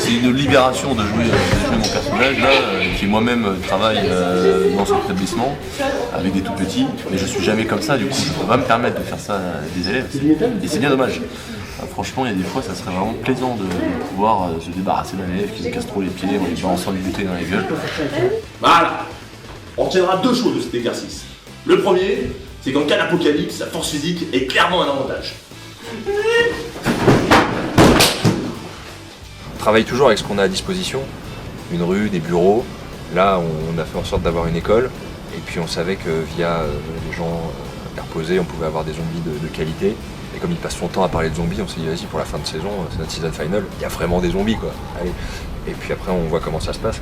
c'est une libération de jouer mon personnage là, qui moi-même travaille dans ce établissement avec des tout petits, mais je suis jamais comme ça, du coup je peux pas me permettre de faire ça à des élèves, et c'est bien dommage. Franchement, il y a des fois, ça serait vraiment plaisant de pouvoir se débarrasser d'un élève qui se casse trop les pieds, on les balance lui buter dans la gueule. Voilà. On retiendra 2 choses de cet exercice. Le premier, c'est qu'en cas d'apocalypse, la force physique est clairement un avantage. On travaille toujours avec ce qu'on a à disposition, une rue, des bureaux. Là, on a fait en sorte d'avoir une école, et puis on savait que via les gens interposés, on pouvait avoir des zombies de qualité. Et comme il passe son temps à parler de zombies, on s'est dit vas-y, pour la fin de saison, c'est notre season final, il y a vraiment des zombies quoi. Allez. Et puis après on voit comment ça se passe.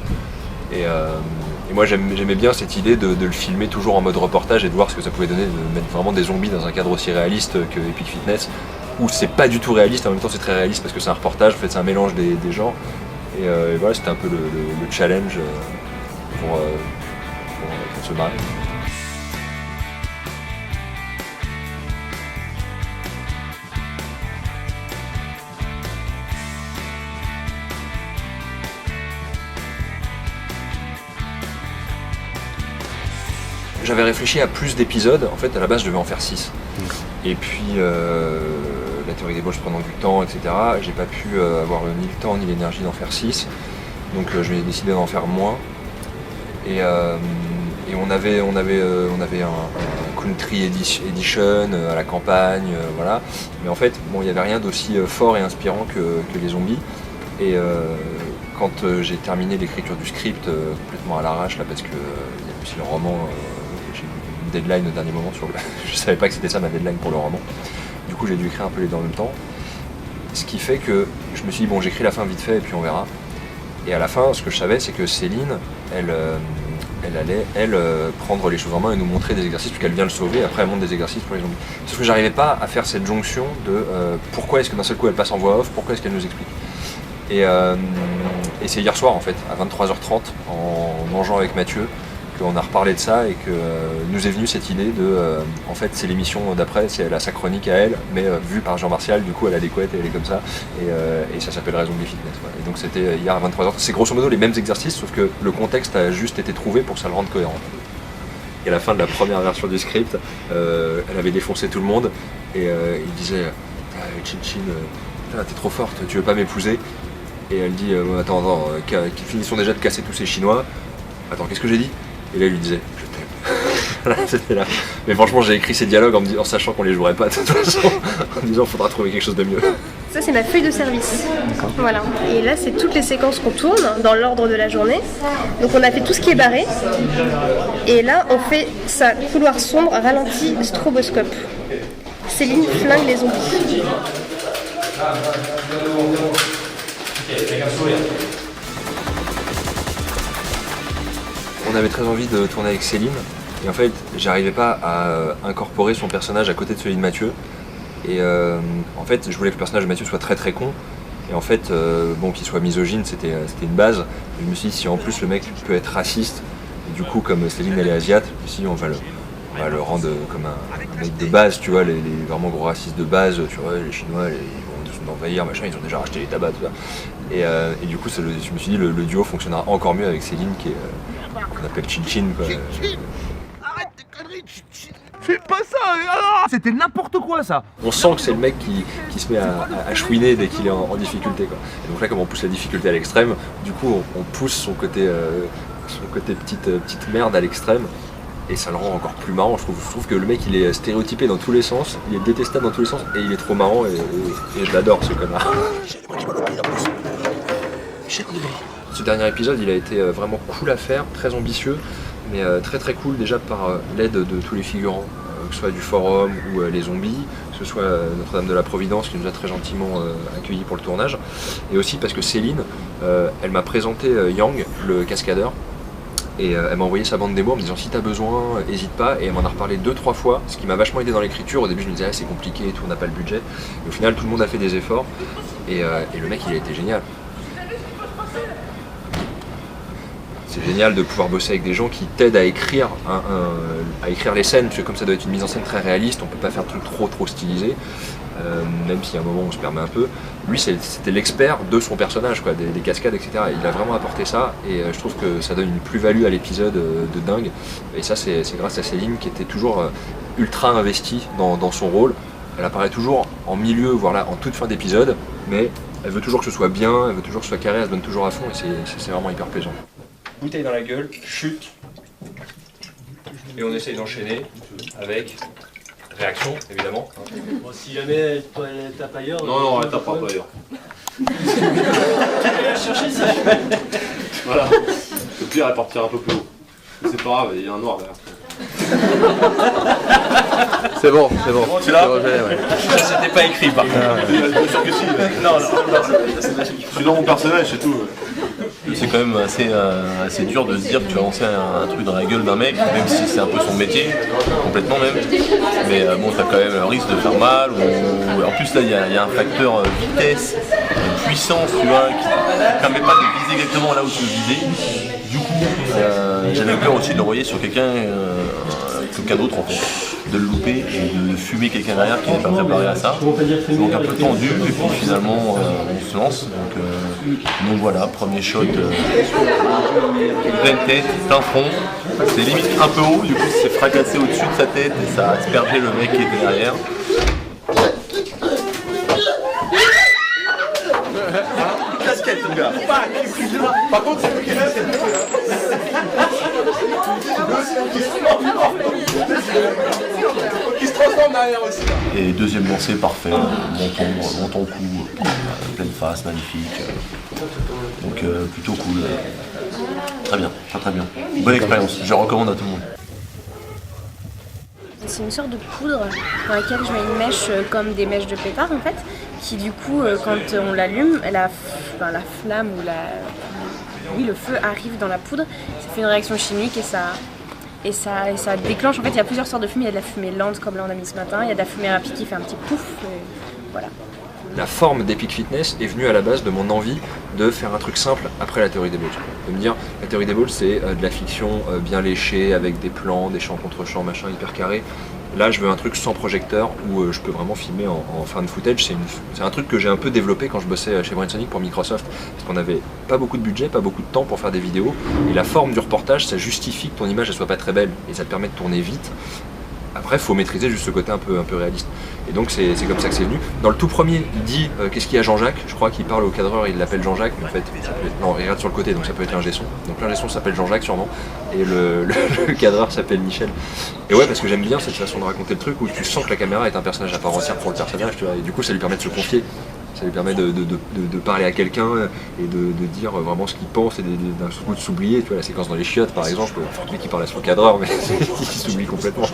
Et moi j'aimais bien cette idée de le filmer toujours en mode reportage et de voir ce que ça pouvait donner, de mettre vraiment des zombies dans un cadre aussi réaliste que Epic Fitness, où c'est pas du tout réaliste, en même temps c'est très réaliste parce que c'est un reportage, en fait c'est un mélange des genres. Et voilà, c'était un peu le challenge pour se marrer. J'avais réfléchi à plus d'épisodes, en fait à la base je devais en faire 6. Et puis la théorie des Bolges prenant du temps, etc. J'ai pas pu avoir ni le temps ni l'énergie d'en faire 6. Donc j'ai décidé d'en faire moins. Et on avait un country edition à la campagne, voilà. Mais en fait, bon, il n'y avait rien d'aussi fort et inspirant que les zombies. Et quand j'ai terminé l'écriture du script complètement à l'arrache, là, parce que il y a aussi le roman, j'ai eu une deadline au dernier moment sur le... Je savais pas que c'était ça ma deadline pour le roman. Du coup, j'ai dû écrire un peu les deux en même temps. Ce qui fait que je me suis dit, bon, j'écris la fin vite fait et puis on verra. Et à la fin, ce que je savais, c'est que Céline, elle allait, prendre les choses en main et nous montrer des exercices, puisqu'elle vient le sauver, et après elle montre des exercices pour les zombies. Sauf que j'arrivais pas à faire cette jonction de pourquoi est-ce que d'un seul coup elle passe en voix off, pourquoi est-ce qu'elle nous explique. Et c'est hier soir en fait, à 23h30, en mangeant avec Mathieu, qu'on a reparlé de ça et que nous est venue cette idée de, en fait c'est l'émission d'après, elle a sa chronique à elle, mais vue par Jean Martial, du coup elle a des couettes et elle est comme ça, et ça s'appellerait Zombie Fitness. Ouais. Et donc c'était hier à 23h, c'est grosso modo les mêmes exercices, sauf que le contexte a juste été trouvé pour que ça le rende cohérent. Et à la fin de la première version du script, elle avait défoncé tout le monde, et il disait Chin Chin, t'es trop forte, tu veux pas m'épouser? Et elle dit attends, finissons déjà de casser tous ces Chinois. Attends, qu'est-ce que j'ai dit? Et là, il lui disait je t'aime. C'était là. Mais franchement, j'ai écrit ces dialogues en sachant qu'on les jouerait pas de toute façon, en disant faudra trouver quelque chose de mieux. Ça, c'est ma feuille de service. Voilà. Et là, c'est toutes les séquences qu'on tourne dans l'ordre de la journée. Donc, on a fait tout ce qui est barré. Et là, on fait ça couloir sombre, ralenti, stroboscope. Céline flingue les zombies. On avait très envie de tourner avec Céline, et en fait j'arrivais pas à incorporer son personnage à côté de celui de Mathieu. Et en fait je voulais que le personnage de Mathieu soit très très con, et en fait bon, qu'il soit misogyne c'était une base. Et je me suis dit si en plus le mec peut être raciste, et du coup comme Céline elle est asiate, je me suis dit on va le rendre comme un mec de base, tu vois, les vraiment gros racistes de base, tu vois, les Chinois ils vont nous envahir, machin, ils ont déjà racheté les tabacs, tout ça. Et du coup je me suis dit le duo fonctionnera encore mieux avec Céline qui est qu'on appelle Chin Chin quoi. Arrête tes conneries, fais pas ça. C'était n'importe quoi ça. On sent que c'est le mec qui se met à chouiner dès qu'il est en difficulté quoi. Et donc là comme on pousse la difficulté à l'extrême, du coup on pousse son côté petite merde à l'extrême. Et ça le rend encore plus marrant, je trouve que le mec il est stéréotypé dans tous les sens, il est détestable dans tous les sens, et il est trop marrant, et je l'adore ce connard. Ce dernier épisode il a été vraiment cool à faire, très ambitieux, mais très très cool déjà par l'aide de tous les figurants, que ce soit du forum ou les zombies, que ce soit Notre-Dame de la Providence qui nous a très gentiment accueillis pour le tournage, et aussi parce que Céline, elle m'a présenté Yang, le cascadeur. Et elle m'a envoyé sa bande démo en me disant si t'as besoin, hésite pas, et elle m'en a reparlé 2-3 fois, ce qui m'a vachement aidé dans l'écriture. Au début je me disais c'est compliqué et tout, on n'a pas le budget. Et au final tout le monde a fait des efforts, et le mec il a été génial. C'est génial de pouvoir bosser avec des gens qui t'aident à écrire à écrire les scènes, parce que comme ça doit être une mise en scène très réaliste, on peut pas faire de trucs trop stylisés. même s'il y a un moment où on se permet un peu. Lui, c'était l'expert de son personnage, quoi, des cascades, etc. Il a vraiment apporté ça, et je trouve que ça donne une plus-value à l'épisode de dingue. Et ça, c'est grâce à Céline, qui était toujours ultra investie dans son rôle. Elle apparaît toujours en milieu, voire là, en toute fin d'épisode, mais elle veut toujours que ce soit bien, elle veut toujours que ce soit carré, elle se donne toujours à fond, et c'est vraiment hyper plaisant. Bouteille dans la gueule, chute, et on essaye d'enchaîner avec réaction, évidemment. Bon, si jamais elle tape ailleurs... Non, elle tape pas ailleurs. Voilà. Le pire, elle partira un peu plus haut. C'est pas grave, il y a un noir derrière. C'est bon. Tu l'as ? C'était pas écrit, par contre. Bien sûr que si. Non, je suis dans mon personnage, c'est tout. C'est quand même assez dur de se dire que tu vas lancer un truc dans la gueule d'un mec, même si c'est un peu son métier, complètement même. Mais bon, t'as quand même le risque de faire mal. En plus là, il y a un facteur vitesse, puissance, tu vois, qui ne permet pas de viser exactement là où tu veux viser. Du coup, j'avais peur aussi de l'envoyer sur quelqu'un d'autre en fait, de le louper et de fumer quelqu'un derrière qui n'est pas préparé à ça. Donc un peu tendu, et puis finalement on se lance. Donc voilà, premier shot, pleine tête, plein front. C'est limite un peu haut, du coup c'est fracassé au-dessus de sa tête et ça a aspergé le mec qui était derrière. Casquette, le gars. Par contre, c'est lui qui reste. Qui se transforme derrière aussi. Et deuxième lancé parfait, monton coup, pleine face, magnifique. Donc plutôt cool. Très bien, très bien. Bonne expérience, je recommande à tout le monde. C'est une sorte de poudre dans laquelle je mets une mèche comme des mèches de pétard en fait, qui du coup quand on l'allume, la flamme ou le feu arrive dans la poudre, ça fait une réaction chimique et ça déclenche. En fait il y a plusieurs sortes de fumée, il y a de la fumée lente comme là on a mis ce matin, il y a de la fumée rapide qui fait un petit pouf, voilà. La forme d'Epic Fitness est venue à la base de mon envie de faire un truc simple après la théorie des balls. De me dire, la théorie des balls c'est de la fiction bien léchée, avec des plans, des champs contre champs, machin hyper carré. Là je veux un truc sans projecteur où je peux vraiment filmer en fan footage. C'est un truc que j'ai un peu développé quand je bossais chez Brainsonic pour Microsoft, parce qu'on avait pas beaucoup de budget, pas beaucoup de temps pour faire des vidéos, et la forme du reportage ça justifie que ton image elle soit pas très belle, et ça te permet de tourner vite. Après, il faut maîtriser juste ce côté un peu réaliste. Et donc, c'est comme ça que c'est venu. Dans le tout premier, il dit qu'est-ce qu'il y a Jean-Jacques. Je crois qu'il parle au cadreur, il l'appelle Jean-Jacques, mais en fait, non, il regarde sur le côté, donc ça peut être l'ingé son. Donc l'ingé son s'appelle Jean-Jacques sûrement, et le cadreur s'appelle Michel. Et ouais, parce que j'aime bien cette façon de raconter le truc où tu sens que la caméra est un personnage à part entière pour le personnage, tu vois, et du coup, ça lui permet de se confier. Ça lui permet de parler à quelqu'un et de dire vraiment ce qu'il pense et d'un coup de s'oublier. Tu vois, la séquence dans les chiottes par exemple, lui qui parle à son cadreur, mais qui s'oublie complètement.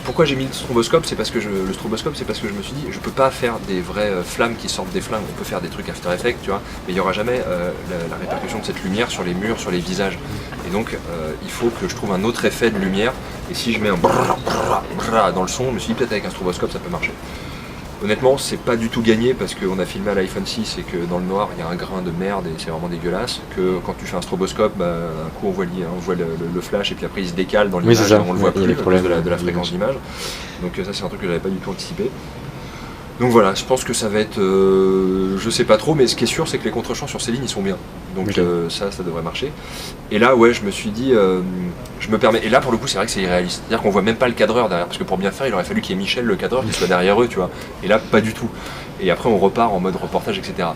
Pourquoi j'ai mis le stroboscope, c'est parce que je me suis dit, je peux pas faire des vraies flammes qui sortent des flammes. On peut faire des trucs After Effects, tu vois, mais il n'y aura jamais la répercussion de cette lumière sur les murs, sur les visages. Et donc, il faut que je trouve un autre effet de lumière. Et si je mets un brrr dans le son, je me suis dit peut-être avec un stroboscope ça peut marcher. Honnêtement, c'est pas du tout gagné parce qu'on a filmé à l'iPhone 6 et que dans le noir il y a un grain de merde et c'est vraiment dégueulasse. Que quand tu fais un stroboscope, un coup on voit le flash et puis après il se décale dans l'image, on le voit plus de la fréquence d'image. Donc ça c'est un truc que j'avais pas du tout anticipé. Donc voilà, je pense que ça va être, je sais pas trop, mais ce qui est sûr c'est que les contre-champs sur Céline ils sont bien. Donc ça devrait marcher. Et là ouais, je me suis dit, je me permets, et là pour le coup c'est vrai que c'est irréaliste. C'est-à-dire qu'on voit même pas le cadreur derrière, parce que pour bien faire il aurait fallu qu'il y ait Michel le cadreur qui soit derrière eux, tu vois. Et là pas du tout. Et après on repart en mode reportage, etc.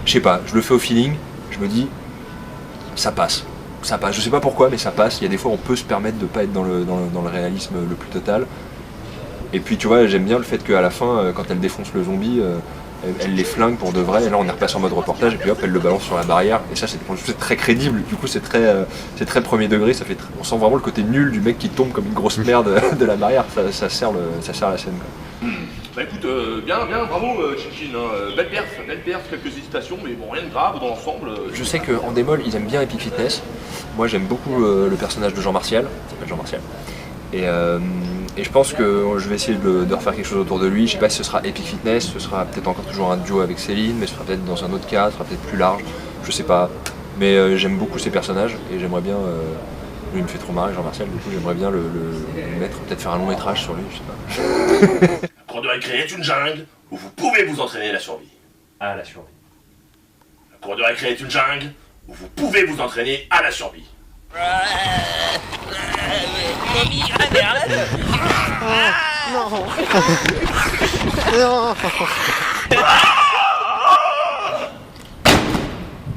Je sais pas, je le fais au feeling, je me dis, ça passe. Ça passe, je sais pas pourquoi mais ça passe. Il y a des fois on peut se permettre de pas être dans le réalisme le plus total. Et puis tu vois, j'aime bien le fait qu'à la fin, quand elle défonce le zombie, elle les flingue pour de vrai, et là on est repassé en mode reportage, et puis hop, elle le balance sur la barrière, et ça c'est très crédible, du coup c'est très premier degré, on sent vraiment le côté nul du mec qui tombe comme une grosse merde de la barrière, ça sert la scène, quoi. Bah écoute, bien, bravo Chichine, belle perf, quelques hésitations, mais bon, rien de grave dans l'ensemble. Je sais qu'en démol, ils aiment bien Epic Fitness, moi j'aime beaucoup le personnage de Jean Martial, il s'appelle Jean Martial. Et je pense que je vais essayer de refaire quelque chose autour de lui. Je sais pas si ce sera Epic Fitness, ce sera peut-être encore toujours un duo avec Céline, mais ce sera peut-être dans un autre cadre, ce sera peut-être plus large, je sais pas. Mais j'aime beaucoup ces personnages et j'aimerais bien Lui, il me fait trop marrer, Jean-Martial, du coup, j'aimerais bien le mettre, peut-être faire un long métrage sur lui, je sais pas. La cour de récré est une jungle où vous pouvez vous entraîner à la survie. Ah, la survie. La cour de récré est une jungle où vous pouvez vous entraîner à la survie. Non.